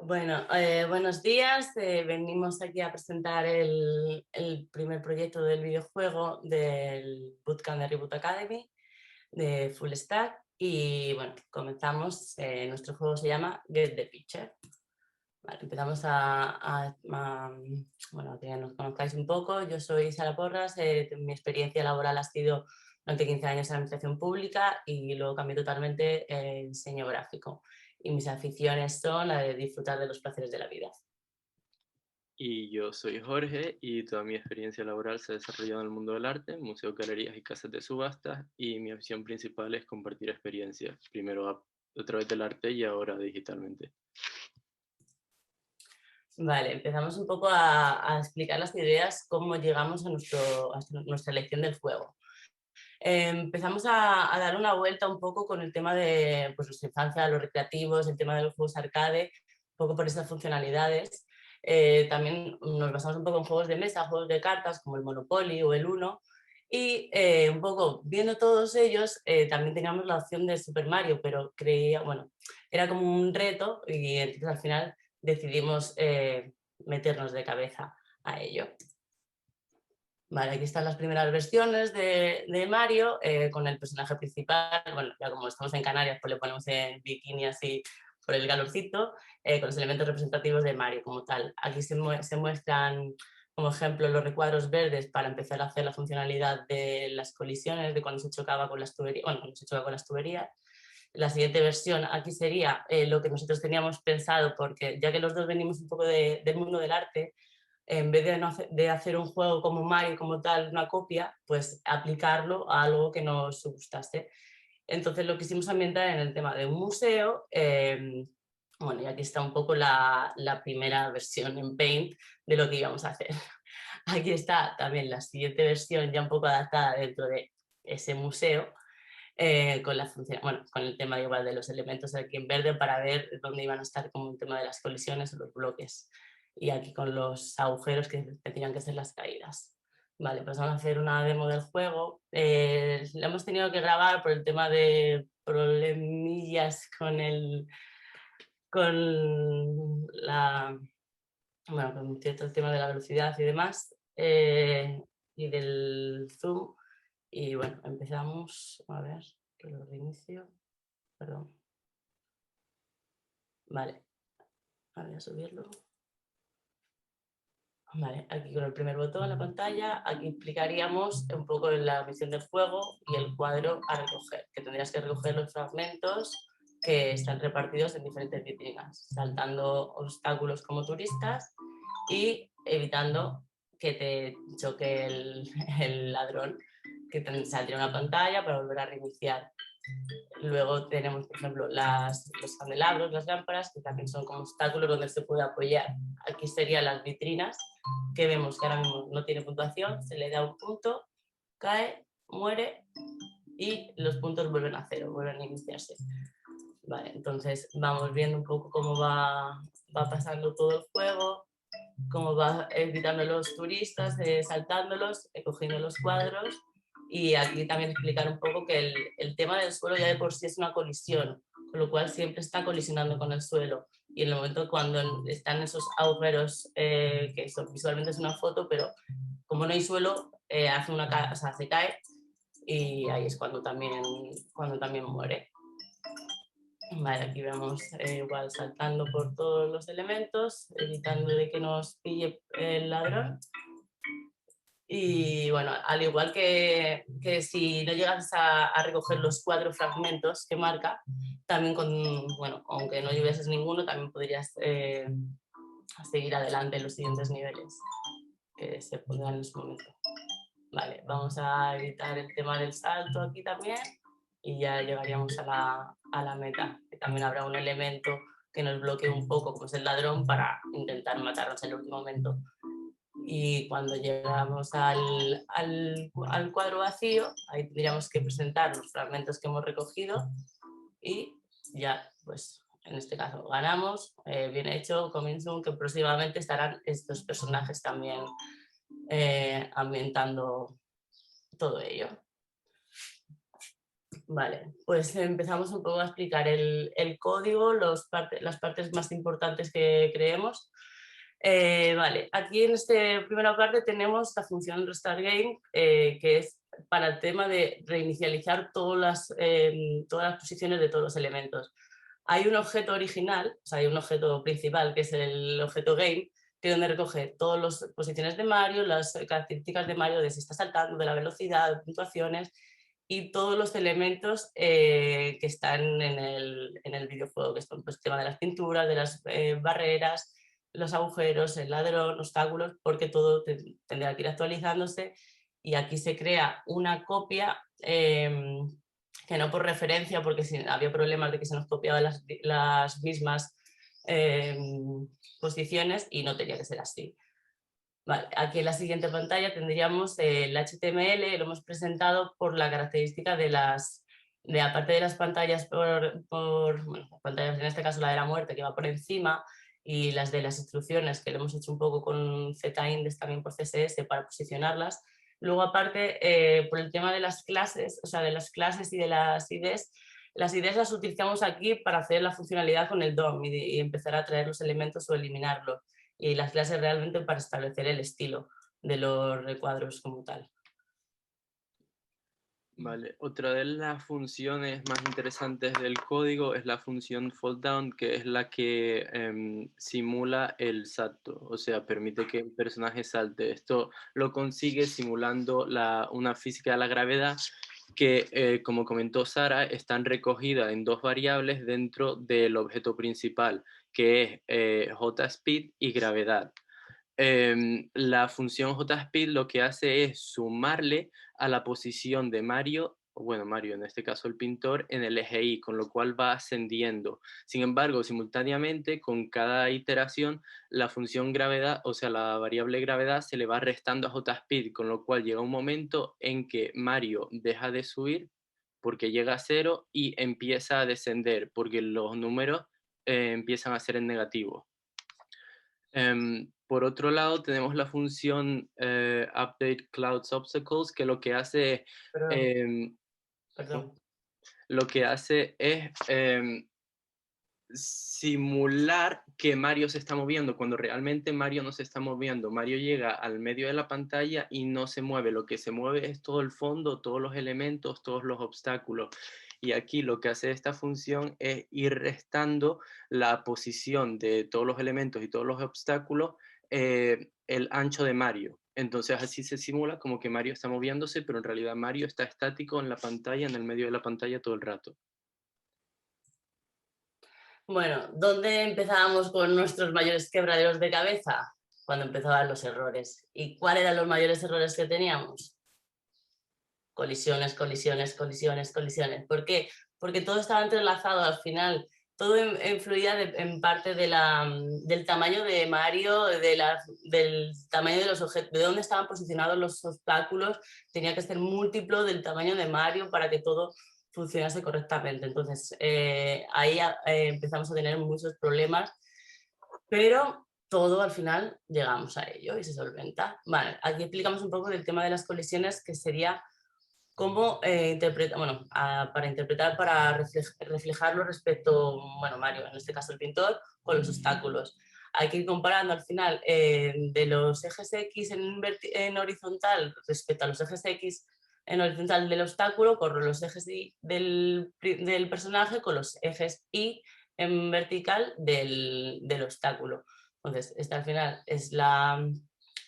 Bueno, buenos días. Venimos aquí a presentar el primer proyecto del videojuego del Bootcamp de Reboot Academy de Full Stack. Y bueno, comenzamos. Nuestro juego se llama Get the Picture. Vale, empezamos bueno, que nos conozcáis un poco. Yo soy Sara Porras. Mi experiencia laboral ha sido durante 15 años en administración pública y luego cambié totalmente en diseño gráfico. Y mis aficiones son la de disfrutar de los placeres de la vida. Y yo soy Jorge y toda mi experiencia laboral se ha desarrollado en el mundo del arte, museos, galerías y casas de subastas, y mi opción principal es compartir experiencias, primero a través del arte y ahora digitalmente. Vale, empezamos un poco a explicar las ideas, cómo llegamos a nuestra elección del juego. Empezamos a dar una vuelta un poco con el tema de pues, nuestra infancia, los recreativos, el tema de los juegos arcade, un poco por esas funcionalidades. También nos basamos un poco en juegos de mesa, juegos de cartas como el Monopoly o el Uno. Y un poco viendo todos ellos, también teníamos la opción de Super Mario, pero creía, bueno, era como un reto y entonces al final decidimos meternos de cabeza a ello. Vale, aquí están las primeras versiones de Mario con el personaje principal. Bueno, ya como estamos en Canarias, pues le ponemos en bikini así por el calorcito, con los elementos representativos de Mario como tal. Aquí se muestran como ejemplo los recuadros verdes para empezar a hacer la funcionalidad de las colisiones, de cuando se chocaba con las tuberías, bueno, cuando se choca con las tuberías. La siguiente versión aquí sería lo que nosotros teníamos pensado, porque ya que los dos venimos un poco del mundo del arte, en vez de hacer un juego como Mario, como tal, una copia, pues aplicarlo a algo que nos gustase. Entonces lo quisimos ambientar en el tema de un museo. Bueno, y aquí está un poco la primera versión en Paint de lo que íbamos a hacer. Aquí está también la siguiente versión ya un poco adaptada dentro de ese museo, con la función, bueno, con el tema igual de los elementos aquí en verde para ver dónde iban a estar como el tema de las colisiones o los bloques. Y aquí con los agujeros que tenían que ser las caídas. Vale, pues vamos a hacer una demo del juego. La hemos tenido que grabar por el tema de problemillas con bueno, con cierto tema de la velocidad y demás, y del zoom. Y bueno, empezamos, a ver, que lo reinicio, perdón. Vale, voy a subirlo. Vale, aquí con el primer botón en la pantalla, aquí explicaríamos un poco la misión del juego y el cuadro a recoger, que tendrías que recoger los fragmentos que están repartidos en diferentes vitrinas, saltando obstáculos como turistas y evitando que te choque el ladrón, que te saldría una pantalla para volver a reiniciar. Luego tenemos, por ejemplo, los candelabros, las lámparas, que también son como obstáculos donde se puede apoyar. Aquí serían las vitrinas, que vemos que ahora mismo no tiene puntuación, se le da un punto, cae, muere y los puntos vuelven a cero, vuelven a iniciarse. Vale, entonces vamos viendo un poco cómo va pasando todo el juego, cómo va evitando los turistas, saltándolos, cogiendo los cuadros. Y aquí también explicar un poco que el tema del suelo ya de por sí es una colisión, con lo cual siempre está colisionando con el suelo. Y en el momento cuando están esos agujeros, que eso visualmente es una foto, pero como no hay suelo, hace o sea, se cae y ahí es cuando también muere. Vale, aquí vemos igual saltando por todos los elementos, evitando de que nos pille el ladrón. Y bueno, al igual que si no llegas a recoger los 4 fragmentos que marca, también bueno, aunque no llevases ninguno, también podrías seguir adelante en los siguientes niveles que se pondrán en su momento. Vale, vamos a evitar el tema del salto aquí también y ya llegaríamos a la meta, que también habrá un elemento que nos bloquee un poco, como es el ladrón, para intentar matarnos en el último momento. Y cuando llegamos al cuadro vacío, ahí tendríamos que presentar los fragmentos que hemos recogido y ya, pues en este caso ganamos, bien hecho, comienzo, que próximamente estarán estos personajes también ambientando todo ello. Vale, pues empezamos un poco a explicar el código, las partes más importantes que creemos. Vale, aquí en esta primera parte tenemos la función restart game, que es para el tema de reinicializar todas las posiciones de todos los elementos. Hay un objeto original, o sea, hay un objeto principal, que es el objeto game, que es donde recoge todas las posiciones de Mario, las características de Mario, de si está saltando, de la velocidad, de puntuaciones, y todos los elementos que están en el videojuego, que son pues, el tema de las pinturas, de las barreras, los agujeros, el ladrón, obstáculos, porque todo tendrá que ir actualizándose, y aquí se crea una copia que no por referencia, porque si había problemas de que se nos copiaban las mismas eh, posiciones y no tenía que ser así. Vale, aquí en la siguiente pantalla tendríamos el HTML, lo hemos presentado por la característica aparte de las pantallas bueno, pantallas, en este caso la de la muerte que va por encima, y las de las instrucciones que lo hemos hecho un poco con Z-index también por CSS para posicionarlas. Luego aparte, por el tema de las clases, o sea, de las clases y de las IDs, las IDs las utilizamos aquí para hacer la funcionalidad con el DOM y empezar a traer los elementos o eliminarlos, y las clases realmente para establecer el estilo de los recuadros como tal. Vale, otra de las funciones más interesantes del código es la función folddown, que es la que simula el salto, o sea, permite que el personaje salte. Esto lo consigue simulando una física de la gravedad que, como comentó Sara, están recogidas en dos variables dentro del objeto principal, que es JSpeed y gravedad. La función JSpeed lo que hace es sumarle a la posición de Mario, o bueno, Mario en este caso el pintor, en el eje Y, con lo cual va ascendiendo. Sin embargo, simultáneamente, con cada iteración, la función gravedad, o sea, la variable gravedad, se le va restando a JSpeed, con lo cual llega un momento en que Mario deja de subir porque llega a cero y empieza a descender porque los números empiezan a ser en negativo. Por otro lado, tenemos la función update clouds obstacles, que lo que hace, em, Perdón. lo que hace es simular que Mario se está moviendo, cuando realmente Mario no se está moviendo. Mario llega al medio de la pantalla y no se mueve. Lo que se mueve es todo el fondo, todos los elementos, todos los obstáculos. Y aquí lo que hace esta función es ir restando la posición de todos los elementos y todos los obstáculos, el ancho de Mario. Entonces así se simula como que Mario está moviéndose, pero en realidad Mario está estático en la pantalla, en el medio de la pantalla todo el rato. Bueno, ¿dónde empezábamos con nuestros mayores quebraderos de cabeza? Cuando empezaban los errores. ¿Y cuáles eran los mayores errores que teníamos? Colisiones, colisiones, colisiones, colisiones. ¿Por qué? Porque todo estaba entrelazado al final. Todo influía en parte del tamaño de Mario, del tamaño de los objetos, de dónde estaban posicionados los obstáculos. Tenía que ser múltiplo del tamaño de Mario para que todo funcionase correctamente. Entonces, ahí empezamos a tener muchos problemas, pero todo al final llegamos a ello y se solventa. Vale, aquí explicamos un poco del tema de las colisiones, que sería cómo interpretar, bueno, para interpretar, para reflejarlo respecto, bueno, Mario, en este caso el pintor, con los obstáculos. Hay que ir comparando al final de los ejes X en horizontal respecto a los ejes X en horizontal del obstáculo, con los ejes Y del personaje, con los ejes Y en vertical del obstáculo. Entonces, esta al final es la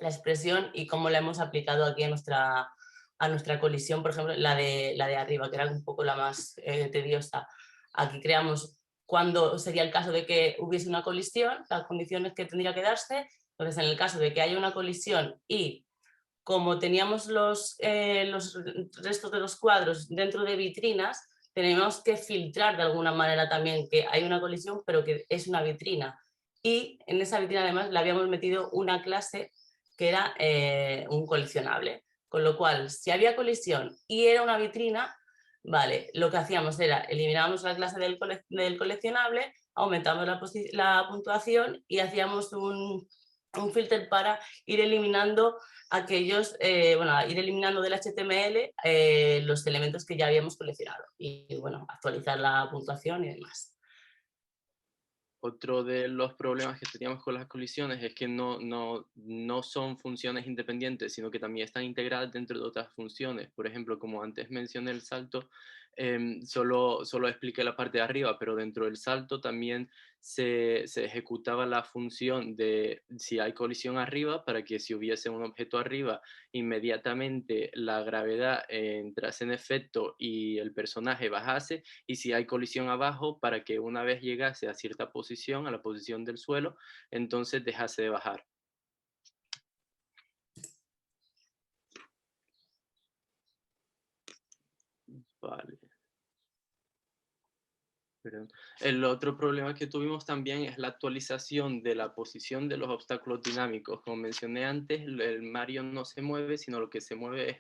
expresión y cómo la hemos aplicado aquí a nuestra colisión, por ejemplo, la de arriba, que era un poco la más tediosa. Aquí creamos cuándo sería el caso de que hubiese una colisión, las condiciones que tendría que darse. Entonces, en el caso de que haya una colisión y como teníamos los restos de los cuadros dentro de vitrinas, tenemos que filtrar de alguna manera también que hay una colisión, pero que es una vitrina. Y en esa vitrina además le habíamos metido una clase que era un coleccionable. Con lo cual, si había colisión y era una vitrina, vale, lo que hacíamos era eliminábamos la clase del coleccionable, aumentábamos la puntuación y hacíamos un filter para ir eliminando aquellos, ir eliminando del HTML los elementos que ya habíamos coleccionado y bueno, actualizar la puntuación y demás. Otro de los problemas que teníamos con las colisiones es que no son funciones independientes, sino que también están integradas dentro de otras funciones. Por ejemplo, como antes mencioné el salto, solo expliqué la parte de arriba, pero dentro del salto también se ejecutaba la función de si hay colisión arriba, para que si hubiese un objeto arriba, inmediatamente la gravedad entrase en efecto y el personaje bajase, y si hay colisión abajo, para que una vez llegase a cierta posición, a la posición del suelo, entonces dejase de bajar. Vale. Perdón. El otro problema que tuvimos también es la actualización de la posición de los obstáculos dinámicos. Como mencioné antes, el Mario no se mueve, sino lo que se mueve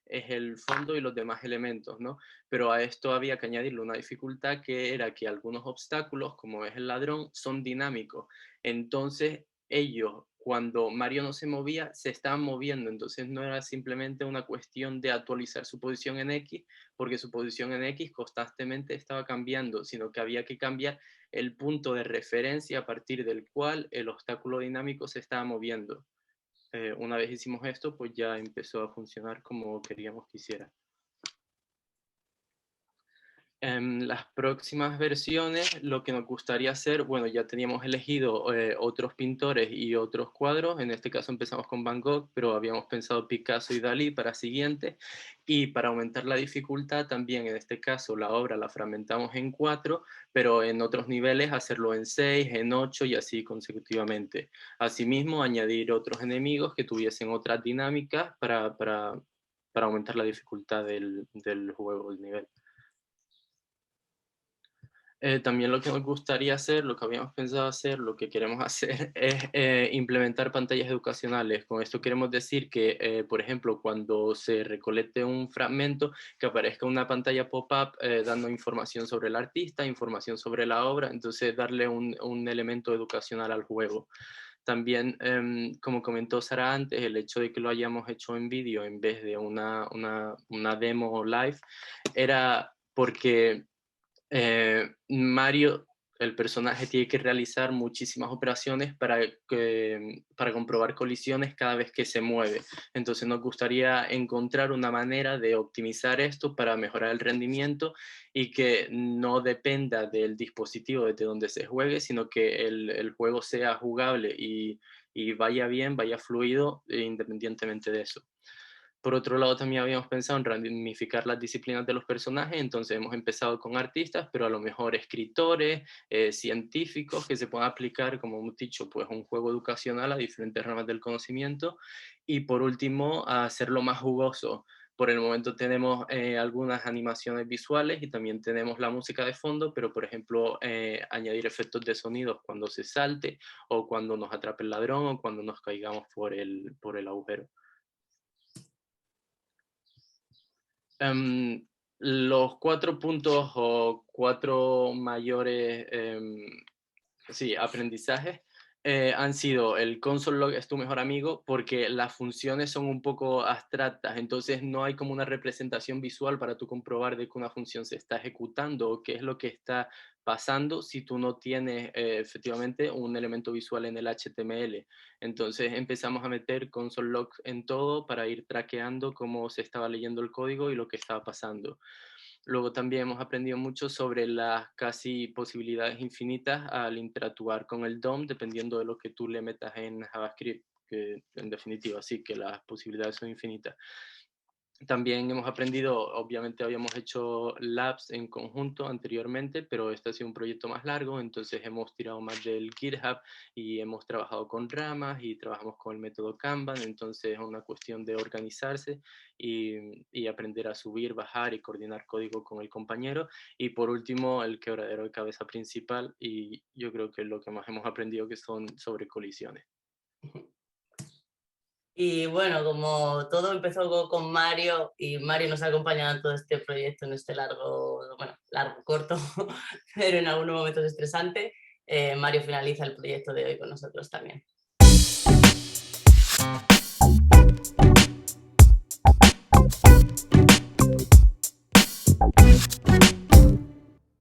es el fondo y los demás elementos, ¿no? Pero a esto había que añadirle una dificultad, que era que algunos obstáculos, como es el ladrón, son dinámicos. Entonces, ellos, cuando Mario no se movía, se estaban moviendo. Entonces, no era simplemente una cuestión de actualizar su posición en X, porque su posición en X constantemente estaba cambiando, sino que había que cambiar el punto de referencia a partir del cual el obstáculo dinámico se estaba moviendo. Una vez hicimos esto, pues ya empezó a funcionar como queríamos que hiciera. En las próximas versiones, lo que nos gustaría hacer, bueno, ya teníamos elegido otros pintores y otros cuadros. En este caso empezamos con Van Gogh, pero habíamos pensado Picasso y Dalí para siguiente. Y para aumentar la dificultad también, en este caso, la obra la fragmentamos en 4, pero en otros niveles hacerlo en 6, en 8 y así consecutivamente. Asimismo, añadir otros enemigos que tuviesen otras dinámicas para aumentar la dificultad del juego, del nivel. También lo que nos gustaría hacer, lo que habíamos pensado hacer, lo que queremos hacer es implementar pantallas educacionales. Con esto queremos decir que, por ejemplo, cuando se recolecte un fragmento, que aparezca una pantalla pop-up dando información sobre el artista, información sobre la obra, entonces darle un elemento educacional al juego. También, como comentó Sara antes, el hecho de que lo hayamos hecho en vídeo en vez de una demo live era porque Mario, el personaje, tiene que realizar muchísimas operaciones para comprobar colisiones cada vez que se mueve. Entonces nos gustaría encontrar una manera de optimizar esto para mejorar el rendimiento y que no dependa del dispositivo desde donde se juegue, sino que el juego sea jugable y vaya bien, vaya fluido, independientemente de eso. Por otro lado, también habíamos pensado en ramificar las disciplinas de los personajes, entonces hemos empezado con artistas, pero a lo mejor escritores, científicos, que se puedan aplicar, como hemos dicho, pues un juego educacional a diferentes ramas del conocimiento. Y por último, a hacerlo más jugoso. Por el momento tenemos algunas animaciones visuales y también tenemos la música de fondo, pero por ejemplo, añadir efectos de sonidos cuando se salte, o cuando nos atrape el ladrón, o cuando nos caigamos por el agujero. Los 4 puntos o 4 mayores aprendizajes han sido: el console log es tu mejor amigo porque las funciones son un poco abstractas, entonces no hay como una representación visual para tú comprobar de que una función se está ejecutando o qué es lo que está pasando si tú no tienes efectivamente un elemento visual en el HTML. Entonces empezamos a meter console log en todo para ir traqueando cómo se estaba leyendo el código y lo que estaba pasando. Luego también hemos aprendido mucho sobre las casi posibilidades infinitas al interactuar con el DOM, dependiendo de lo que tú le metas en JavaScript, que en definitiva sí que las posibilidades son infinitas. También hemos aprendido, obviamente habíamos hecho labs en conjunto anteriormente, pero este ha sido un proyecto más largo, entonces hemos tirado más del GitHub y hemos trabajado con ramas y trabajamos con el método Kanban, entonces es una cuestión de organizarse y aprender a subir, bajar y coordinar código con el compañero. Y por último, el quebradero de cabeza principal, y yo creo que es lo que más hemos aprendido, que son sobre colisiones. Y bueno, como todo empezó con Mario y Mario nos ha acompañado en todo este proyecto, en este largo, corto, pero en algunos momentos estresante, Mario finaliza el proyecto de hoy con nosotros también.